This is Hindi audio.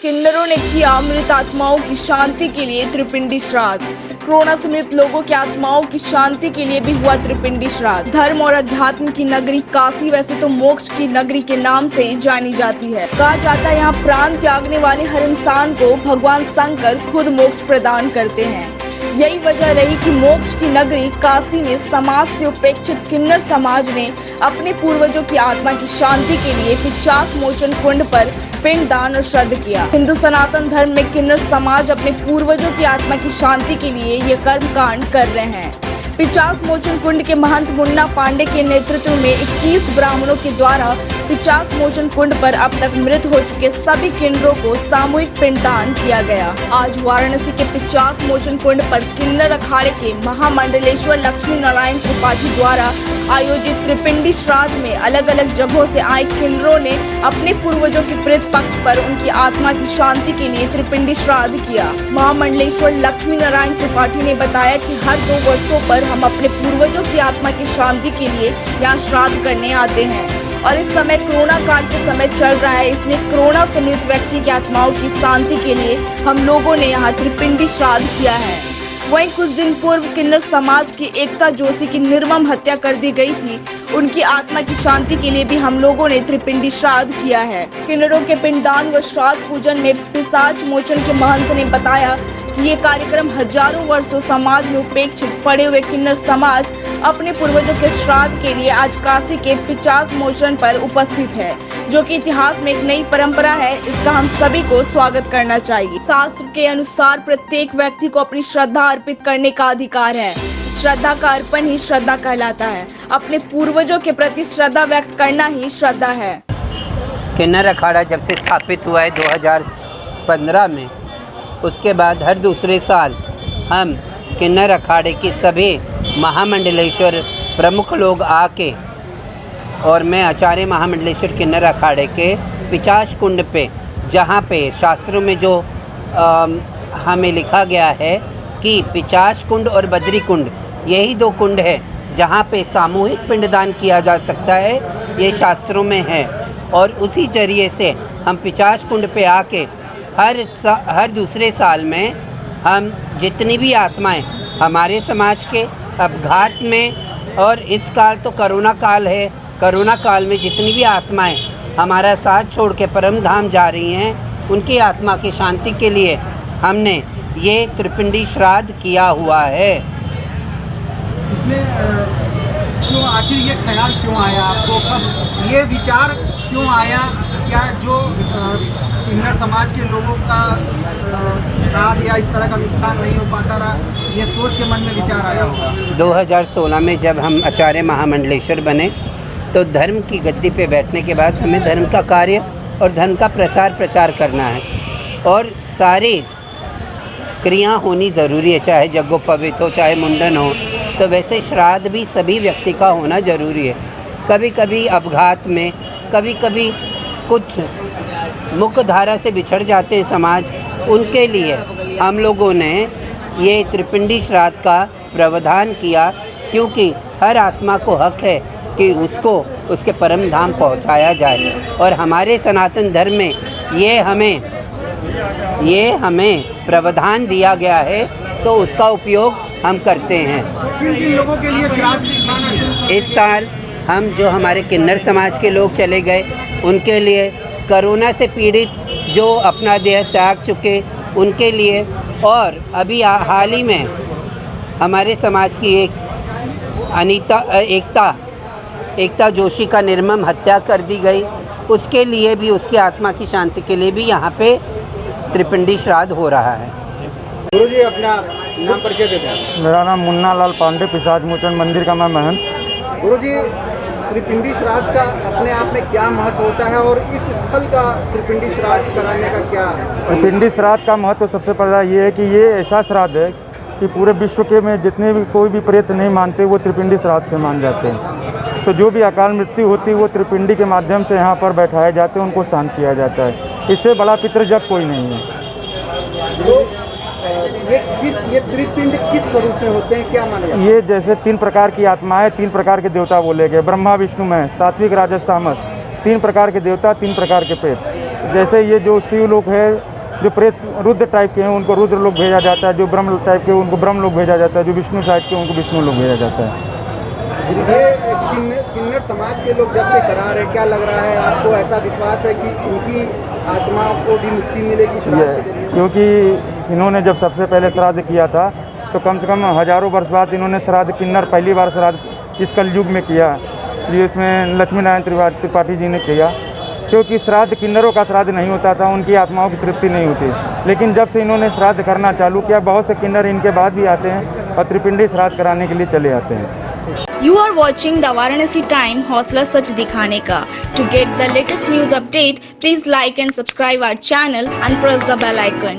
किन्नरों ने किया मृत आत्माओं की शांति के लिए त्रिपिंडी श्राद्ध। कोरोना से मृत लोगों की आत्माओं की शांति के लिए भी हुआ त्रिपिंडी श्राद्ध। धर्म और अध्यात्म की नगरी काशी वैसे तो मोक्ष की नगरी के नाम से जानी जाती है। कहा जाता है यहाँ प्राण त्यागने वाले हर इंसान को भगवान शंकर खुद मोक्ष प्रदान करते हैं। यही वजह रही कि मोक्ष की नगरी काशी में समाज से उपेक्षित किन्नर समाज ने अपने पूर्वजों की आत्मा की शांति के लिए 50 मोचन कुंड पर पिंडदान और श्राद्ध किया। हिंदू सनातन धर्म में किन्नर समाज अपने पूर्वजों की आत्मा की शांति के लिए ये कर्म कांड कर रहे हैं। 50 मोचन कुंड के महंत मुन्ना पांडे के नेतृत्व में 21 ब्राह्मणों के द्वारा 50 मोचन कुंड पर अब तक मृत हो चुके सभी किन्नरों को सामूहिक पिंडदान किया गया। आज वाराणसी के 50 मोचन कुंड पर किन्नर अखाड़े के महामंडलेश्वर लक्ष्मी नारायण त्रिपाठी द्वारा आयोजित त्रिपिंडी श्राद्ध में अलग अलग जगहों से आए किन्नरों ने अपने पूर्वजों के प्रेत पक्ष पर उनकी आत्मा की शांति के लिए त्रिपिंडी श्राद्ध किया। महामंडलेश्वर लक्ष्मी नारायण त्रिपाठी ने बताया कि हर 2 वर्षों पर हम अपने पूर्वजों की आत्मा की शांति के लिए यहाँ श्राद्ध करने आते हैं और इस समय कोरोना काल के समय चल रहा है, इसलिए कोरोना से मृत व्यक्ति की आत्माओं की शांति के लिए हम लोगों ने यहाँ त्रिपिंडी श्राद्ध किया है। वहीं कुछ दिन पूर्व किन्नर समाज की एकता जोशी की निर्मम हत्या कर दी गई थी। उनकी आत्मा की शांति के लिए भी हम लोगों ने त्रिपिंडी श्राद्ध किया है। किन्नरों के पिंडदान व श्राद्ध पूजन में पिशाच मोचन के महंत ने बताया कि ये कार्यक्रम हजारों वर्षों समाज में उपेक्षित पड़े हुए किन्नर समाज अपने पूर्वजों के श्राद्ध के लिए आज काशी के 50 मोचन पर उपस्थित है, जो कि इतिहास में एक नई परंपरा है। इसका हम सभी को स्वागत करना चाहिए। शास्त्र के अनुसार प्रत्येक व्यक्ति को अपनी श्रद्धा अर्पित करने का अधिकार है। श्रद्धा का अर्पण ही श्रद्धा कहलाता है। अपने पूर्वजों के प्रति श्रद्धा व्यक्त करना ही श्रद्धा है। किन्नर अखाड़ा जब से स्थापित हुआ है 2015 में, उसके बाद हर दूसरे साल हम किन्नर अखाड़े के सभी महामंडलेश्वर प्रमुख लोग आके और मैं आचार्य महामंडलेश्वर किन्नर अखाड़े के 50 कुंड पे, जहाँ पे शास्त्रों में जो हमें लिखा गया है कि 50 कुंड और बद्री कुंड यही 2 कुंड है जहाँ पे सामूहिक पिंडदान किया जा सकता है, ये शास्त्रों में है। और उसी जरिए से हम 50 कुंड पे आके हर दूसरे साल में हम जितनी भी आत्माएं हमारे समाज के अपघात में, और इस काल तो कोरोना काल है, कोरोना काल में जितनी भी आत्माएं हमारा साथ छोड़ के परम धाम जा रही हैं, उनकी आत्मा की शांति के लिए हमने ये त्रिपिंडी श्राद्ध किया हुआ है। इसमें क्यों आखिर ये ख्याल क्यों आया आपको, कब ये विचार क्यों आया? क्या जो किन्नर समाज के लोगों का श्राद्ध या इस तरह का अनुष्ठान नहीं हो पाता रहा, ये सोच के मन में विचार आया होगा? 2016 में जब हम आचार्य महामंडलेश्वर बने तो धर्म की गद्दी पे बैठने के बाद हमें धर्म का कार्य और धर्म का प्रचार करना है और सारी क्रिया होनी ज़रूरी है, चाहे यज्ञोपवीत हो, चाहे मुंडन हो। तो वैसे श्राद्ध भी सभी व्यक्ति का होना ज़रूरी है। कभी कभी अपघात में, कभी कभी कुछ मुख्य धारा से बिछड़ जाते हैं समाज, उनके लिए हम लोगों ने ये त्रिपिंडी श्राद्ध का प्रावधान किया, क्योंकि हर आत्मा को हक है कि उसको उसके परम धाम पहुंचाया जाए। और हमारे सनातन धर्म में ये हमें प्रावधान दिया गया है, तो उसका उपयोग हम करते हैं। किन लोगों के लिए श्राद्ध? इस साल हम जो हमारे किन्नर समाज के लोग चले गए, उनके लिए, कोरोना से पीड़ित जो अपना देह त्याग चुके उनके लिए, और अभी हाल ही में हमारे समाज की एक एकता जोशी का निर्मम हत्या कर दी गई, उसके लिए भी, उसकी आत्मा की शांति के लिए भी यहाँ पे त्रिपिंडी श्राद्ध हो रहा है। गुरु जी, अपना नाम परिचय देते हैं। मेरा नाम मुन्ना लाल पांडे, पिशाच मोचन मंदिर का मैं महंत। गुरु जी, त्रिपिंडी श्राद्ध का अपने आप में क्या महत्व होता है और इस स्थल का त्रिपिंडी श्राद्ध कराने का क्या? त्रिपिंडी श्राद्ध का महत्व सबसे पहला ये है कि ये ऐसा श्राद्ध है कि पूरे विश्व के में जितने भी कोई भी प्रेत नहीं मानते वो त्रिपिंडी श्राद्ध से मान जाते हैं। तो जो भी अकाल मृत्यु होती है वो त्रिपिंडी के माध्यम से यहाँ पर बैठाए जाते हैं, उनको शांत किया जाता है। इससे बड़ा पितृजप कोई नहीं है। तो ये त्रिपिंड किस स्वरूप में होते हैं, क्या माना जाता है? ये जैसे 3 प्रकार की आत्माएं, 3 प्रकार के देवता बोले गए, ब्रह्मा विष्णु में, सात्विक राजस तामस, 3 प्रकार के देवता, 3 प्रकार के प्रेत। जैसे ये जो शिवलोक है जो प्रेत रुद्र टाइप के हैं उनको रुद्र लोग भेजा जाता है, जो ब्रह्म टाइप के उनको ब्रह्म लोग भेजा जाता है, जो विष्णु साइड के उनको विष्णु लोग भेजा जाता है। ये किन्नर समाज के लोग जब से करा रहे, क्या लग रहा है आपको? ऐसा विश्वास है कि इनकी आत्माओं को भी मुक्ति मिलेगी श्राद्ध के जरिए? क्योंकि इन्होंने जब सबसे पहले श्राद्ध किया था तो कम से कम हजारों वर्ष बाद इन्होंने श्राद्ध किन्नर पहली बार श्राद्ध इस कलयुग में किया, जिसमें लक्ष्मी नारायण त्रिपाठी जी ने किया। क्योंकि श्राद्ध किन्नरों का श्राद्ध नहीं होता था, उनकी आत्माओं की तृप्ति नहीं होती। लेकिन जब से इन्होंने श्राद्ध करना चालू किया, बहुत से किन्नर इनके बाद भी आते हैं और त्रिपिंडी श्राद्ध कराने के लिए चले आते हैं। You are watching the Varanasi Time, हौसला सच दिखाने का। To get the latest news update, please like and subscribe our channel and press the bell icon.